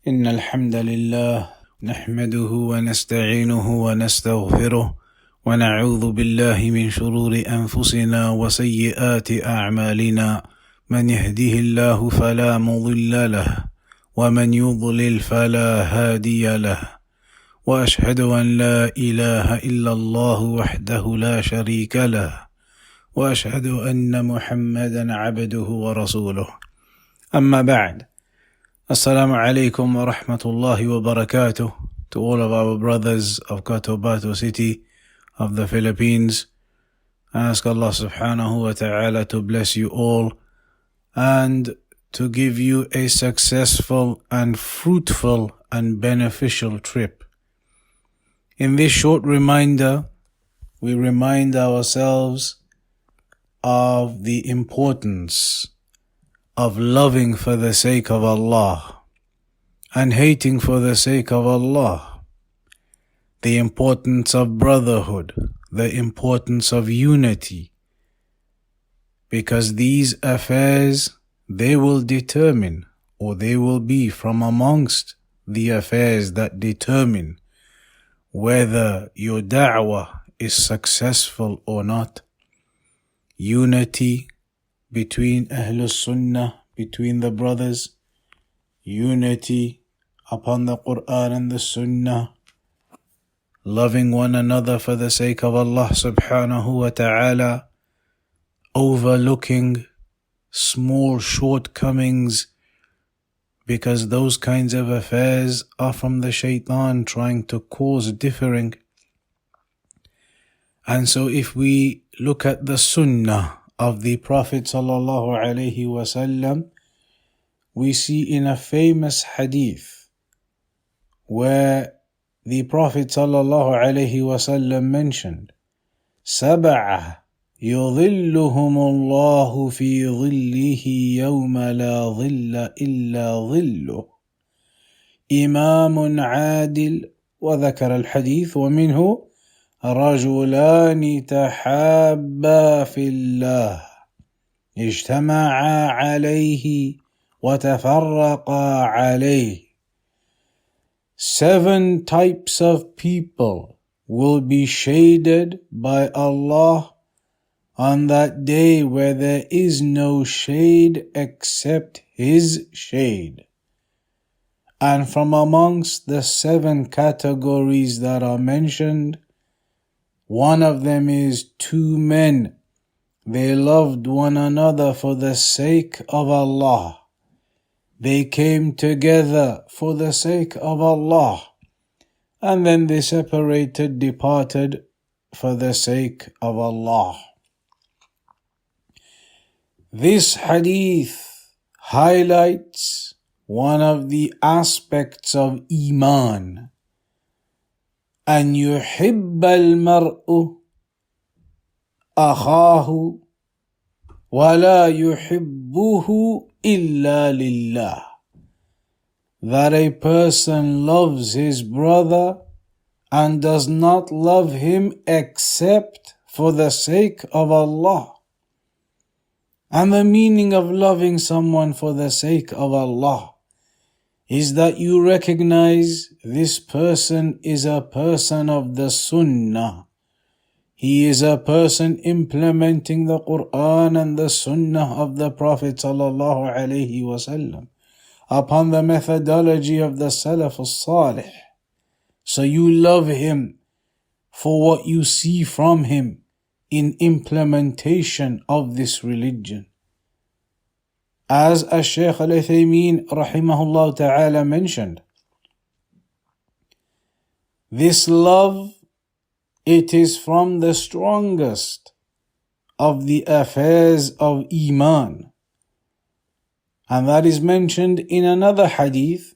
إن الحمد لله نحمده ونستعينه ونستغفره ونعوذ بالله من شرور أنفسنا وسيئات أعمالنا. من يهده الله فلا مضل له ومن يضلل فلا هادي له، وأشهد أن لا إله إلا الله وحده لا شريك له، وأشهد أن محمدا عبده ورسوله. أما بعد. Assalamu alaikum wa rahmatullahi wa barakatuh to all of our brothers of Cotabato City of the Philippines. I ask Allah subhanahu wa ta'ala to bless you all and to give you a successful and fruitful and beneficial trip. In this short reminder, we remind ourselves of the importance of loving for the sake of Allah and hating for the sake of Allah, the importance of brotherhood, the importance of unity, because these affairs, they will determine, or they will be from amongst the affairs that determine whether your da'wah is successful or not. Unity between Ahlul Sunnah, between the brothers, unity upon the Quran and the Sunnah, loving one another for the sake of Allah subhanahu wa ta'ala, overlooking small shortcomings, because those kinds of affairs are from the shaitan trying to cause differing. And so if we look at the Sunnah of the Prophet sallallahu alaihi wasallam, we see in a famous hadith where the Prophet sallallahu alaihi wasallam mentioned, سبعة يظلهم الله في ظله يوم لا ظل إلا ظله، إمام عادل، وذكر الحديث ومنه رجلان تحابا في الله اجتمعا عليه وتفرقا عليه. 7 types of people will be shaded by Allah on that day where there is no shade except His shade. And from amongst the 7 categories that are mentioned, one of them is 2 men. They loved one another for the sake of Allah. They came together for the sake of Allah. And then they separated, departed for the sake of Allah. This hadith highlights one of the aspects of Iman. أن يحب المرء أخاه ولا يحبه إلا لله. That a person loves his brother and does not love him except for the sake of Allah. And the meaning of loving someone for the sake of Allah is that you recognize this person is a person of the Sunnah. He is a person implementing the Quran and the Sunnah of the Prophet sallallahu alaihi wasallam upon the methodology of the Salaf al-Salih. So you love him for what you see from him in implementation of this religion. As Shaykh al-Uthaymeen rahimahullah ta'ala mentioned, this love, it is from the strongest of the affairs of Iman. And that is mentioned in another hadith,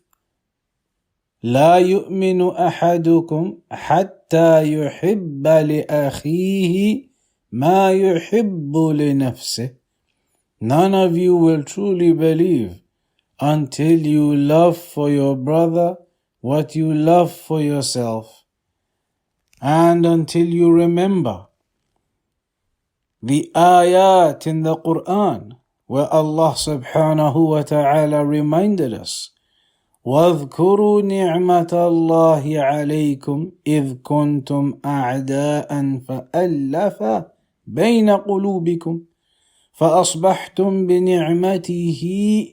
لا يؤمن أحدكم حتى يحب لأخيه ما يحب لنفسه. None of you will truly believe until you love for your brother what you love for yourself, and until you remember the ayat in the Quran where Allah subhanahu wa ta'ala reminded us واذكروا نعمة الله عليكم إذ كنتم أعداء فألف بين قلوبكم فأصبحتم بنعمته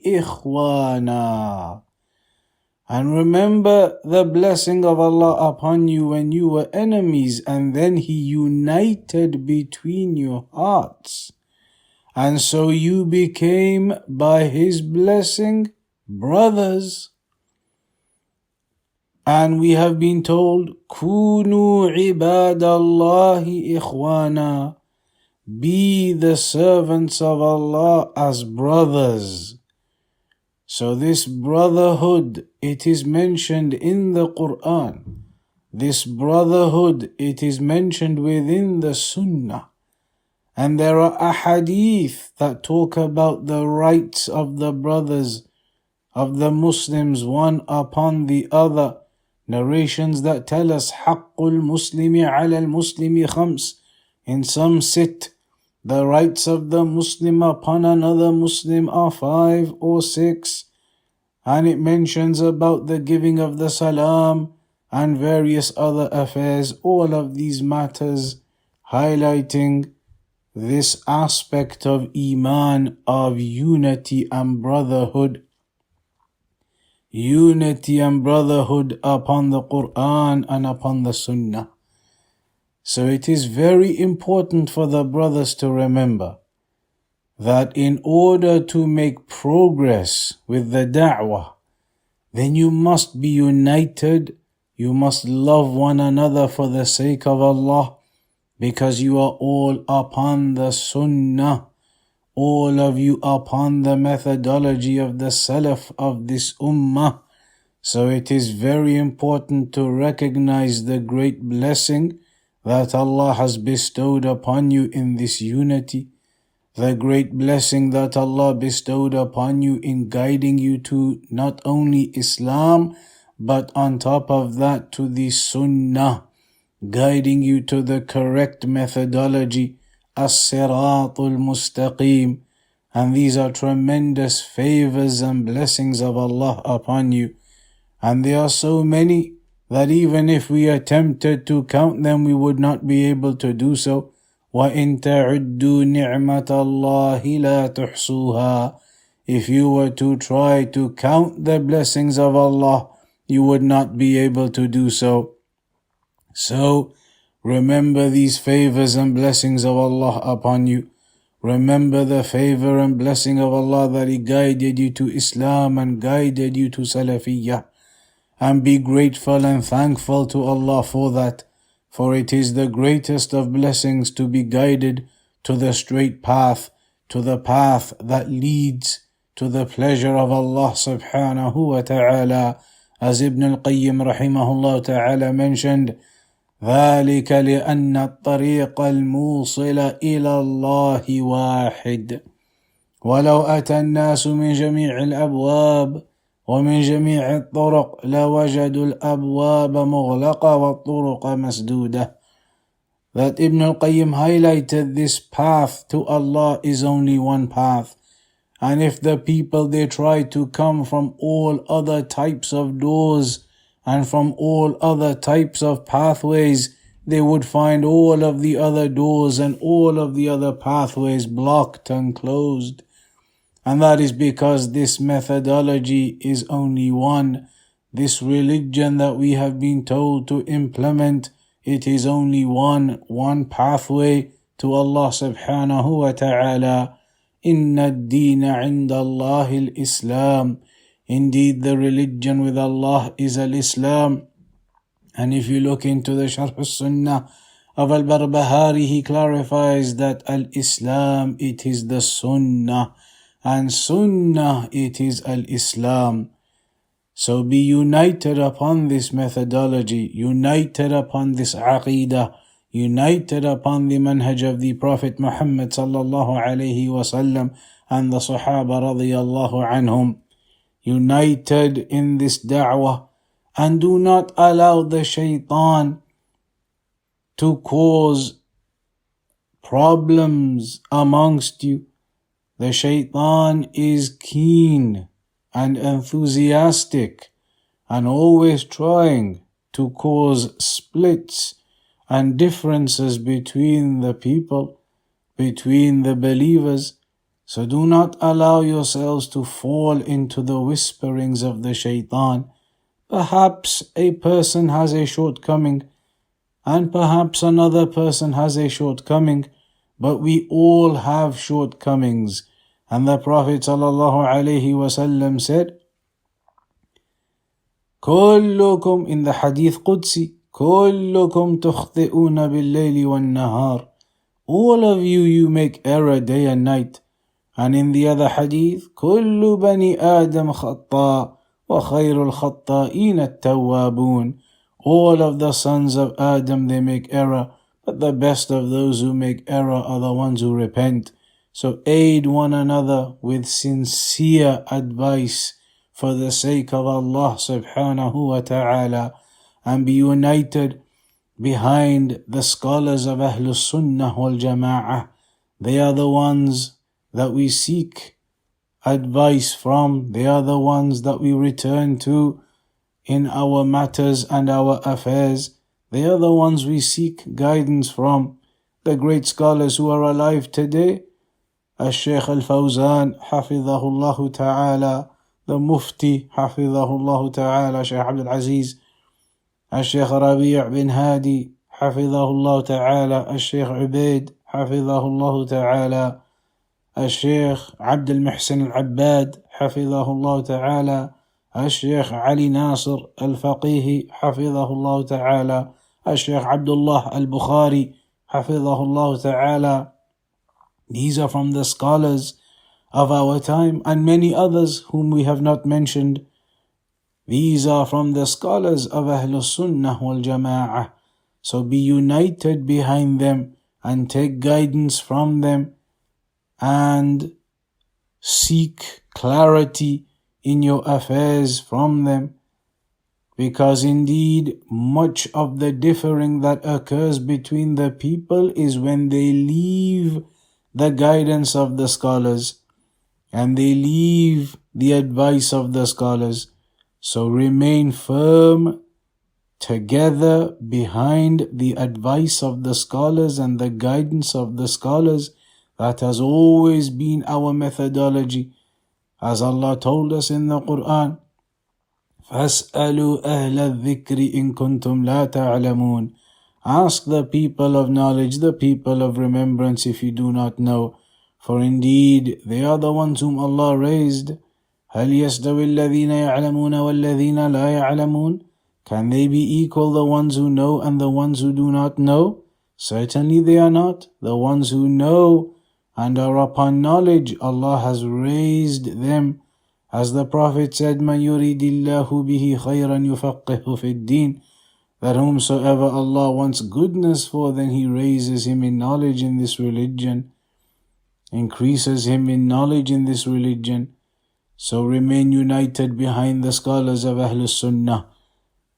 إخوانا. And remember the blessing of Allah upon you when you were enemies, and then He united between your hearts. And so you became, by His blessing, brothers. And we have been told, Kunu ibadallahi ikhwana. Be the servants of Allah as brothers. So this brotherhood, it is mentioned in the Quran. This brotherhood, it is mentioned within the Sunnah. And there are ahadith that talk about the rights of the brothers, of the Muslims, one upon the other. Narrations that tell us haqqul muslimi ala al-muslimi khams. In some sit, the rights of the Muslim upon another Muslim are 5 or 6. And it mentions about the giving of the salam and various other affairs. All of these matters highlighting this aspect of Iman, of unity and brotherhood. Unity and brotherhood upon the Quran and upon the Sunnah. So it is very important for the brothers to remember that in order to make progress with the da'wah, then you must be united, you must love one another for the sake of Allah, because you are all upon the Sunnah, all of you upon the methodology of the Salaf of this Ummah. So it is very important to recognize the great blessing that Allah has bestowed upon you in this unity, the great blessing that Allah bestowed upon you in guiding you to not only Islam, but on top of that to the Sunnah, guiding you to the correct methodology, as-siratul mustaqim. And these are tremendous favors and blessings of Allah upon you. And they are so many that even if we attempted to count them, we would not be able to do so. وَإِن تَعُدُّوا نِعْمَةَ اللَّهِ لَا تُحْصُوهَا. If you were to try to count the blessings of Allah, you would not be able to do so. So, remember these favors and blessings of Allah upon you. Remember the favor and blessing of Allah that He guided you to Islam and guided you to Salafiyyah. And be grateful and thankful to Allah for that. For it is the greatest of blessings to be guided to the straight path, to the path that leads to the pleasure of Allah subhanahu wa ta'ala. As Ibn al-Qayyim rahimahullah ta'ala mentioned, ذلك لأن الطريق الموصل إلى الله واحد ولو أتى الناس من جميع الأبواب ومن جميع الطرق لوجدوا الأبواب مغلقة والطرق مسدودة. That Ibn al-Qayyim highlighted this path to Allah is only one path. And if the people, they try to come from all other types of doors and from all other types of pathways, they would find all of the other doors and all of the other pathways blocked and closed. And that is because this methodology is only one. This religion that we have been told to implement, it is only one pathway to Allah subhanahu wa ta'ala. Inna ad-deena 'inda Allahi al-Islam. Indeed, the religion with Allah is al-Islam. And if you look into the Sharh al-Sunnah of al-Barbahari, he clarifies that al-Islam, it is the Sunnah. And Sunnah, it is al-Islam. So be united upon this methodology, united upon this aqeedah, united upon the manhaj of the Prophet Muhammad sallallahu alayhi wasallam and the Sahaba radiyallahu anhum. United in this da'wah, and do not allow the shaitan to cause problems amongst you. The shaitan is keen and enthusiastic and always trying to cause splits and differences between the people, between the believers. So do not allow yourselves to fall into the whisperings of the shaitan. Perhaps a person has a shortcoming, and perhaps another person has a shortcoming, but we all have shortcomings. And the Prophet ﷺ said, كلكم, in the Hadith Qudsi, كلكم تخطئون بالليل والنهار. All of you make error day and night. And in the other Hadith, كل بني آدم خطاء وخير الخطائين التوابون. All of the sons of Adam, they make error, but the best of those who make error are the ones who repent. So aid one another with sincere advice for the sake of Allah subhanahu wa ta'ala, and be united behind the scholars of Ahlus Sunnah wal Jama'ah. They are the ones that we seek advice from. They are the ones that we return to in our matters and our affairs. They are the ones we seek guidance from. The great scholars who are alive today, Al-Shaykh Al-Fawzan, Hafidhahullah Ta'ala, the Mufti, Hafidhahullah Ta'ala, Shaykh Abdul Aziz, Al-Shaykh Rabi' bin Hadi, Hafidhahullah Ta'ala, Al-Shaykh Ubaid, Hafidhahullah Ta'ala, Al-Shaykh Abdul Muhsin Al-Abbad, Hafidhahullah Ta'ala, الشيخ علي ناصر الفقيه حفظه الله تعالى, الشيخ Abdullah al-Bukhari حفظه الله تعالى. These are from the scholars of our time, and many others whom we have not mentioned. These are from the scholars of Ahlus Sunnah wal Jama'ah. So be united behind them and take guidance from them and seek clarity in your affairs from them, because indeed much of the differing that occurs between the people is when they leave the guidance of the scholars and they leave the advice of the scholars. So remain firm together behind the advice of the scholars and the guidance of the scholars. That has always been our methodology. As Allah told us in the Quran, فَاسْأَلُوا أَهْلَ الذِّكْرِ إِن كُنْتُمْ لَا تَعْلَمُونَ. Ask the people of knowledge, the people of remembrance, if you do not know. For indeed, they are the ones whom Allah raised. هَلْ يَسْتَوِي الَّذِينَ يَعْلَمُونَ وَالَّذِينَ لَا يَعْلَمُونَ. Can they be equal, the ones who know and the ones who do not know? Certainly they are not. The ones who know and are upon knowledge, Allah has raised them. As the Prophet said, مَنْ يُرِيدِ اللَّهُ بِهِ خَيْرًا يُفَقِّهُ فِي الدِّينِ. That whomsoever Allah wants goodness for, then He raises him in knowledge in this religion, increases him in knowledge in this religion. So remain united behind the scholars of Ahlus Sunnah.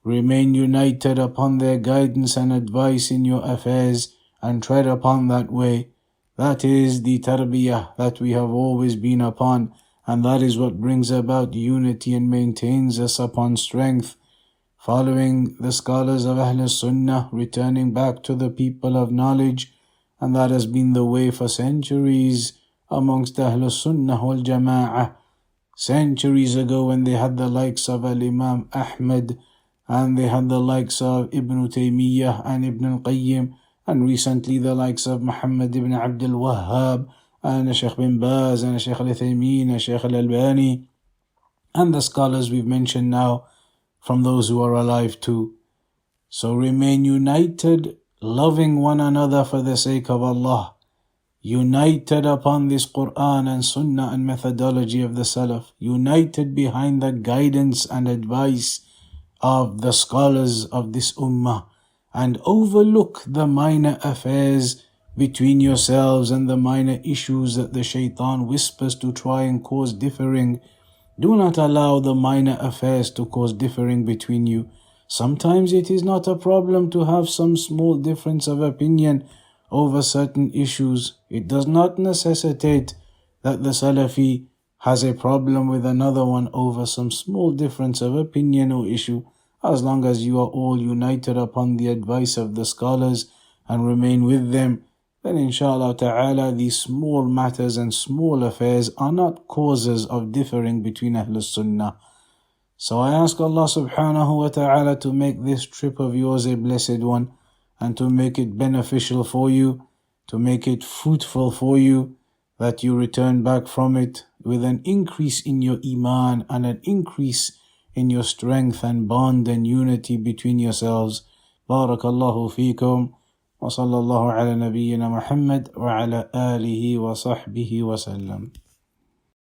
Remain united upon their guidance and advice in your affairs, and tread upon that way. That is the tarbiyah that we have always been upon, and that is what brings about unity and maintains us upon strength. Following the scholars of Ahlus Sunnah, returning back to the people of knowledge, and that has been the way for centuries amongst Ahlus Sunnah wal Jama'ah. Centuries ago, when they had the likes of Al-Imam Ahmad, and they had the likes of Ibn Taymiyyah and Ibn al-Qayyim, and recently the likes of Muhammad ibn Abdul Wahhab, and Shaykh bin Baz, and Shaykh al-Uthaymeen, and Shaykh al-Albani, and the scholars we've mentioned now, from those who are alive too. So remain united, loving one another for the sake of Allah, united upon this Quran and Sunnah and methodology of the Salaf, united behind the guidance and advice of the scholars of this Ummah, and overlook the minor affairs between yourselves and the minor issues that the shaitan whispers to try and cause differing. Do not allow the minor affairs to cause differing between you. Sometimes it is not a problem to have some small difference of opinion over certain issues. It does not necessitate that the Salafi has a problem with another one over some small difference of opinion or issue, as long as you are all united upon the advice of the scholars and remain with them, then inshallah ta'ala these small matters and small affairs are not causes of differing between Ahlul Sunnah. So I ask Allah subhanahu wa ta'ala to make this trip of yours a blessed one, and to make it beneficial for you, to make it fruitful for you, that you return back from it with an increase in your iman and an increase in your strength and bond and unity between yourselves. Barakallahu feekum. Wa sallallahu ala nabiyyina Muhammad wa ala alihi wa sahbihi wa sallam.